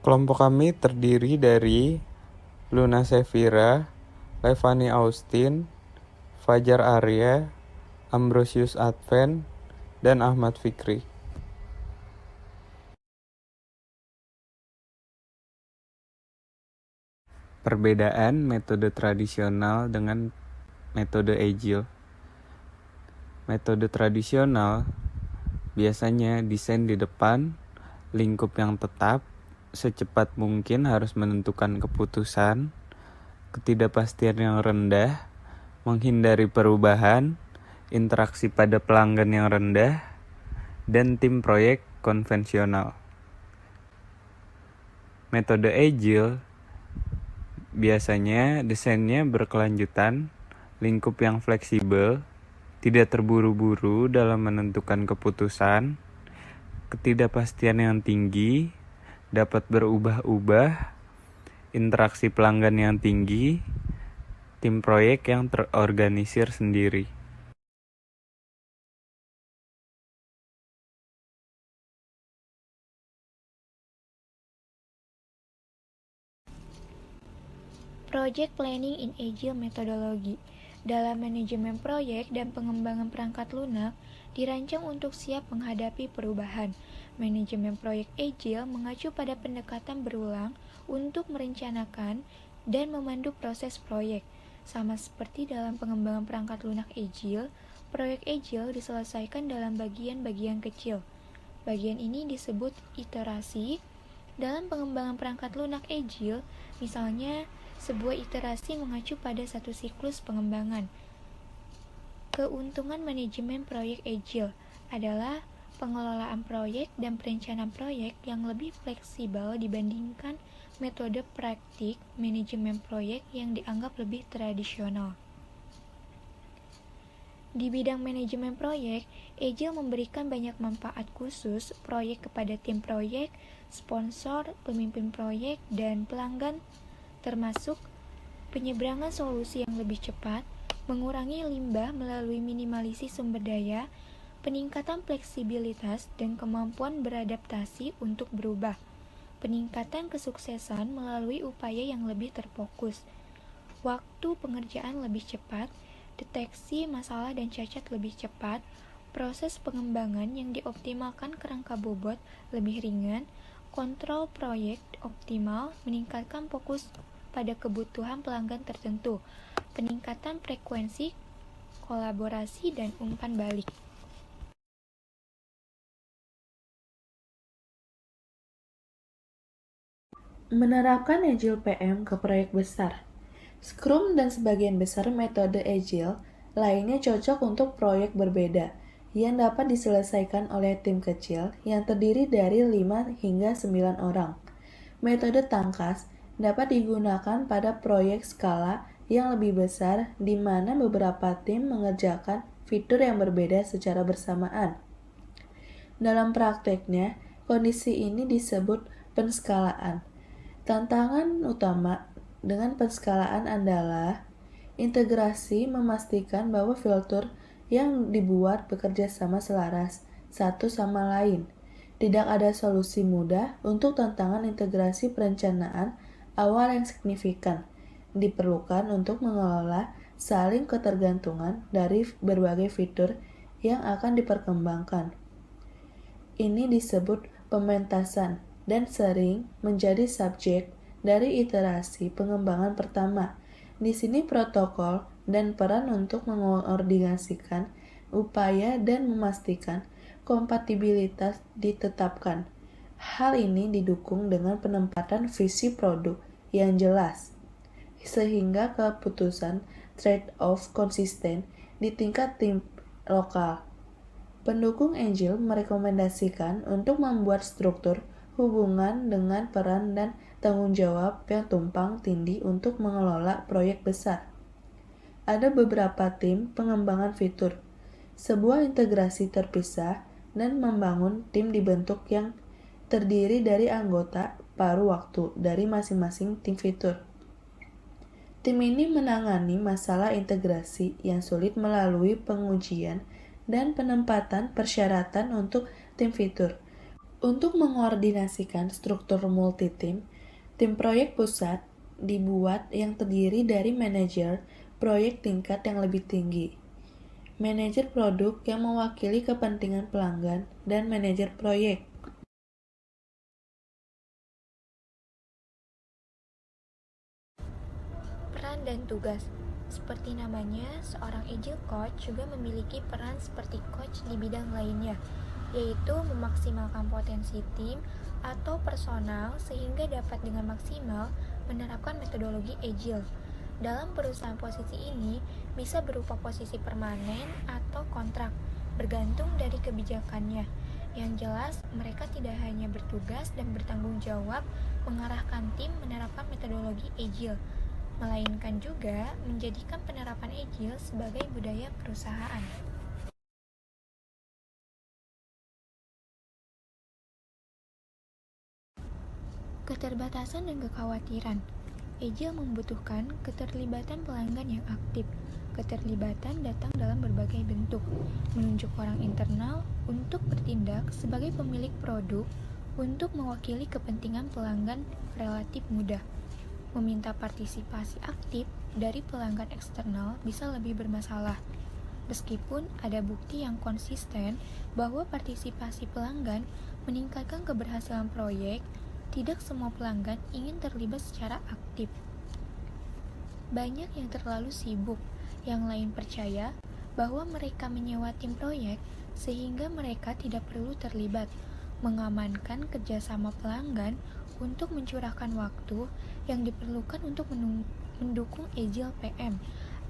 Kelompok kami terdiri dari Luna Sevira, Levani Austin, Fajar Arya, Ambrosius Advent, dan Ahmad Fikri. Perbedaan metode tradisional dengan metode agile. Metode tradisional biasanya desain di depan, lingkup yang tetap, secepat mungkin harus menentukan keputusan, ketidakpastian yang rendah, menghindari perubahan, interaksi pada pelanggan yang rendah, dan tim proyek konvensional. Metode agile biasanya desainnya berkelanjutan, lingkup yang fleksibel, tidak terburu-buru dalam menentukan keputusan, ketidakpastian yang tinggi, dapat berubah-ubah, interaksi pelanggan yang tinggi, tim proyek yang terorganisir sendiri. Project Planning in Agile Methodology. Dalam manajemen proyek dan pengembangan perangkat lunak, dirancang untuk siap menghadapi perubahan. Manajemen proyek Agile mengacu pada pendekatan berulang untuk merencanakan dan memandu proses proyek. Sama seperti dalam pengembangan perangkat lunak Agile, proyek Agile diselesaikan dalam bagian-bagian kecil. Bagian ini disebut iterasi. Dalam pengembangan perangkat lunak Agile, misalnya, sebuah iterasi mengacu pada satu siklus pengembangan. Keuntungan manajemen proyek Agile adalah pengelolaan proyek dan perencanaan proyek yang lebih fleksibel dibandingkan metode praktik manajemen proyek yang dianggap lebih tradisional. Di bidang manajemen proyek, Agile memberikan banyak manfaat khusus proyek kepada tim proyek, sponsor, pemimpin proyek, dan pelanggan, termasuk penyeberangan solusi yang lebih cepat, mengurangi limbah melalui minimalisasi sumber daya, peningkatan fleksibilitas dan kemampuan beradaptasi untuk berubah, peningkatan kesuksesan melalui upaya yang lebih terfokus, waktu pengerjaan lebih cepat, deteksi masalah dan cacat lebih cepat, proses pengembangan yang dioptimalkan kerangka bobot lebih ringan, kontrol proyek optimal, meningkatkan fokus pada kebutuhan pelanggan tertentu, peningkatan frekuensi, kolaborasi, dan umpan balik. Menerapkan Agile PM ke proyek besar. Scrum dan sebagian besar metode Agile lainnya cocok untuk proyek berbeda yang dapat diselesaikan oleh tim kecil yang terdiri dari 5 hingga 9 orang. Metode tangkas dapat digunakan pada proyek skala yang lebih besar di mana beberapa tim mengerjakan fitur yang berbeda secara bersamaan. Dalam prakteknya, kondisi ini disebut penskalaan. Tantangan utama dengan penskalaan adalah integrasi memastikan bahwa filter yang dibuat bekerja sama selaras satu sama lain. Tidak ada solusi mudah untuk tantangan integrasi perencanaan awal yang signifikan. Diperlukan untuk mengelola saling ketergantungan dari berbagai fitur yang akan diperkembangkan. Ini disebut pementasan dan sering menjadi subjek dari iterasi pengembangan pertama. Di sini protokol dan peran untuk mengordinasikan upaya dan memastikan kompatibilitas ditetapkan. Hal ini didukung dengan penempatan visi produk yang jelas, sehingga keputusan trade-off konsisten di tingkat tim lokal. Pendukung Agile merekomendasikan untuk membuat struktur hubungan dengan peran dan tanggung jawab yang tumpang tindih untuk mengelola proyek besar. Ada beberapa tim pengembangan fitur, sebuah integrasi terpisah, dan membangun tim dibentuk yang terdiri dari anggota paruh waktu dari masing-masing tim fitur. Tim ini menangani masalah integrasi yang sulit melalui pengujian dan penempatan persyaratan untuk tim fitur. Untuk mengkoordinasikan struktur multi-tim, tim proyek pusat dibuat yang terdiri dari manajer proyek tingkat yang lebih tinggi, manajer produk yang mewakili kepentingan pelanggan, dan manajer proyek. Peran dan tugas. Seperti namanya, seorang agile coach juga memiliki peran seperti coach di bidang lainnya, yaitu memaksimalkan potensi tim atau personal sehingga dapat dengan maksimal menerapkan metodologi agile. Dalam perusahaan, posisi ini bisa berupa posisi permanen atau kontrak, bergantung dari kebijakannya. Yang jelas, mereka tidak hanya bertugas dan bertanggung jawab mengarahkan tim menerapkan metodologi agile, melainkan juga menjadikan penerapan agile sebagai budaya perusahaan. Keterbatasan dan kekhawatiran. Agile membutuhkan keterlibatan pelanggan yang aktif. Keterlibatan datang dalam berbagai bentuk, menunjuk orang internal untuk bertindak sebagai pemilik produk untuk mewakili kepentingan pelanggan relatif mudah. Meminta partisipasi aktif dari pelanggan eksternal bisa lebih bermasalah. Meskipun ada bukti yang konsisten bahwa partisipasi pelanggan meningkatkan keberhasilan proyek, tidak semua pelanggan ingin terlibat secara aktif. Banyak yang terlalu sibuk, yang lain percaya bahwa mereka menyewa tim proyek sehingga mereka tidak perlu terlibat. Mengamankan kerjasama pelanggan untuk mencurahkan waktu yang diperlukan untuk mendukung agile PM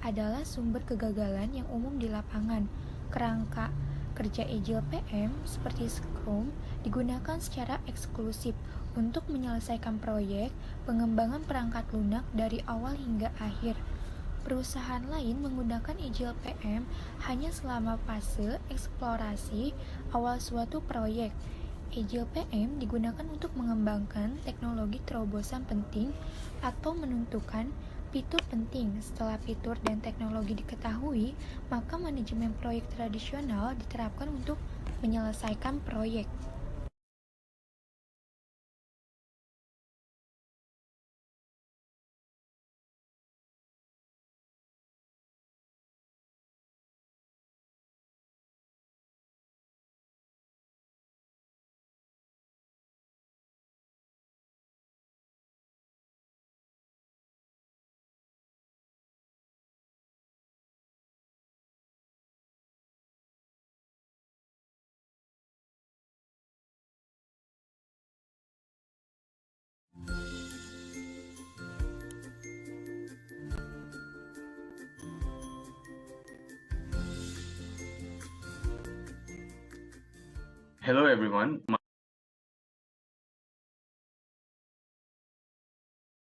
adalah sumber kegagalan yang umum di lapangan. Kerangka kerja agile PM seperti Scrum digunakan secara eksklusif untuk menyelesaikan proyek pengembangan perangkat lunak dari awal hingga akhir. Perusahaan lain menggunakan agile PM hanya selama fase eksplorasi awal suatu proyek. Agile PM digunakan untuk mengembangkan teknologi terobosan penting atau menentukan fitur penting. Setelah fitur dan teknologi diketahui, maka manajemen proyek tradisional diterapkan untuk menyelesaikan proyek. Hello everyone,